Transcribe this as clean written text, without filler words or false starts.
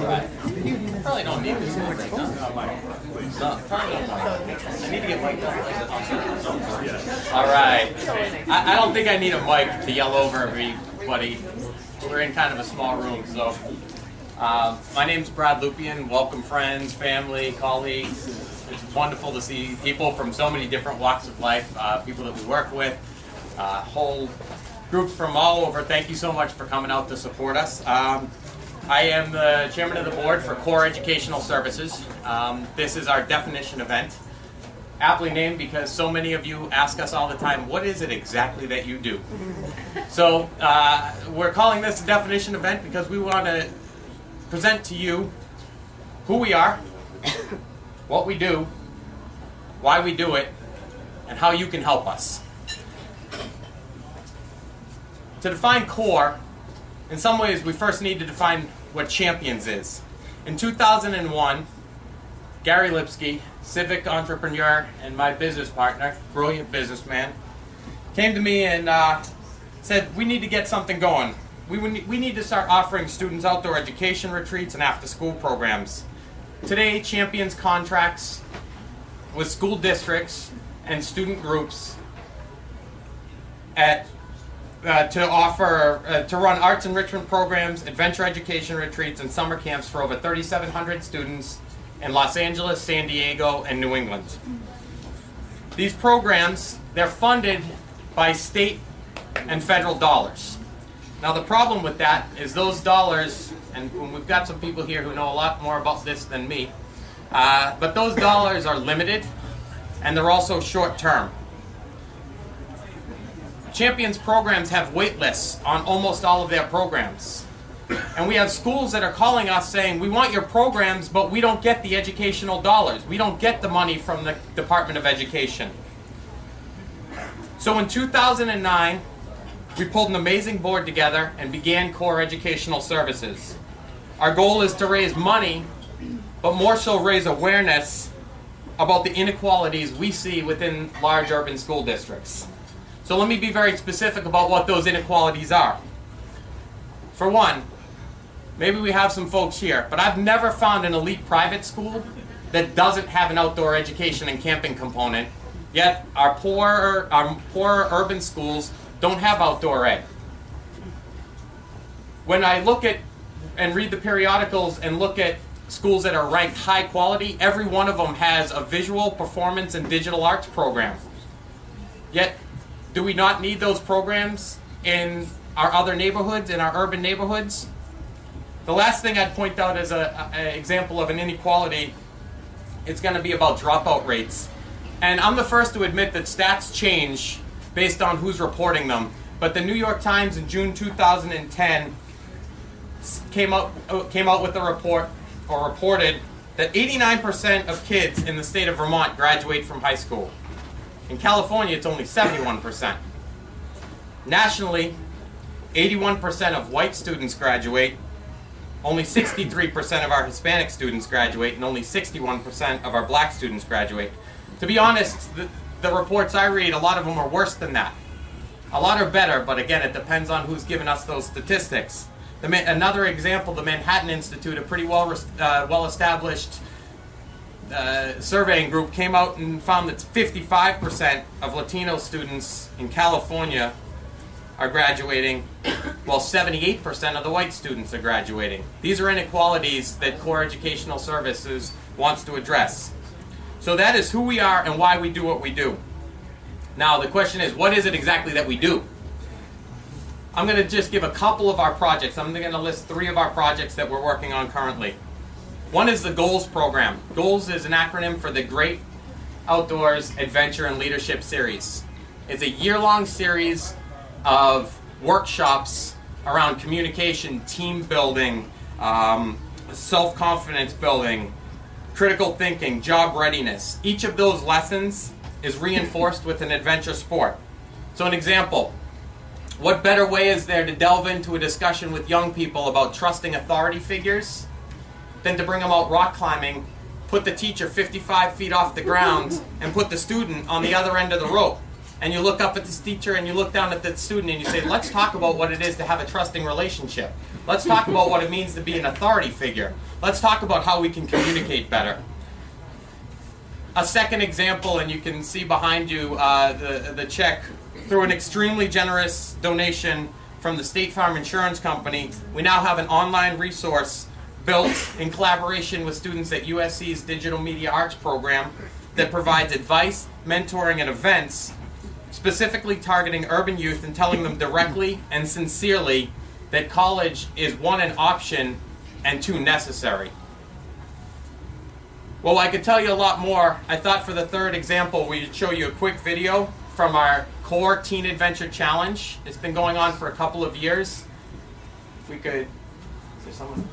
Right. Probably don't need this one right now. No, probably don't. I need to get mic'd up. All right. I don't think I need a mic to yell over everybody. We're in kind of a small room, so. My name's Brad Lupien. Welcome friends, family, colleagues. It's wonderful to see people from so many different walks of life, people that we work with, whole groups from all over. Thank you so much for coming out to support us. I am the chairman of the board for Core Educational Services. This is our definition event, aptly named because so many of you ask us all the time, what is it exactly that you do? So we're calling this a definition event because we want to present to you who we are, what we do, why we do it, and how you can help us. To define CORE, in some ways we first need to define what Champions is. In 2001, Gary Lipsky, civic entrepreneur and my business partner, brilliant businessman, came to me and said, we need to get something going. We need to start offering students outdoor education retreats and after-school programs. Today, Champions contracts with school districts and student groups to run arts enrichment programs, adventure education retreats, and summer camps for over 3,700 students in Los Angeles, San Diego, and New England. These programs, they're funded by state and federal dollars. Now the problem with that is those dollars, and we've got some people here who know a lot more about this than me, but those dollars are limited and they're also short-term. Champions programs have wait lists on almost all of their programs. And we have schools that are calling us saying, we want your programs, but we don't get the educational dollars. We don't get the money from the Department of Education. So in 2009, we pulled an amazing board together and began Core Educational Services. Our goal is to raise money, but more so raise awareness about the inequalities we see within large urban school districts. So let me be very specific about what those inequalities are. For one, maybe we have some folks here, but I've never found an elite private school that doesn't have an outdoor education and camping component, yet our poorer urban schools don't have outdoor ed. When I look at and read the periodicals and look at schools that are ranked high quality, every one of them has a visual, performance, and digital arts program. Yet, do we not need those programs in our other neighborhoods, in our urban neighborhoods? The last thing I'd point out as an example of an inequality, it's going to be about dropout rates. And I'm the first to admit that stats change based on who's reporting them. But the New York Times in June 2010 came out with a report, or reported, that 89% of kids in the state of Vermont graduate from high school. In California, it's only 71%. Nationally, 81% of white students graduate, only 63% of our Hispanic students graduate, and only 61% of our black students graduate. To be honest, the reports I read, a lot of them are worse than that. A lot are better, but again, it depends on who's giving us those statistics. Another example, the Manhattan Institute, a pretty well-established surveying group, came out and found that 55% of Latino students in California are graduating, while 78% of the white students are graduating. These are inequalities that Core Educational Services wants to address. So that is who we are and why we do what we do. Now the question is, what is it exactly that we do? I'm going to just give a couple of our projects. I'm going to list 3 of our projects that we're working on currently. One is the GOALS program. GOALS is an acronym for the Great Outdoors Adventure and Leadership Series. It's a year-long series of workshops around communication, team building, self-confidence building, critical thinking, job readiness. Each of those lessons is reinforced with an adventure sport. So an example, what better way is there to delve into a discussion with young people about trusting authority figures than to bring them out rock climbing, put the teacher 55 feet off the ground, and put the student on the other end of the rope? and you look up at this teacher and you look down at the student and you say, let's talk about what it is to have a trusting relationship. Let's talk about what it means to be an authority figure. Let's talk about how we can communicate better. A second example, and you can see behind you the check, through an extremely generous donation from the State Farm Insurance Company, we now have an online resource built in collaboration with students at USC's Digital Media Arts program that provides advice, mentoring, and events specifically targeting urban youth and telling them directly and sincerely that college is, one, an option, and two, necessary. Well, I could tell you a lot more. I thought for the third example we'd show you a quick video from our core Teen Adventure Challenge. It's been going on for a couple of years. If we could, is there someone?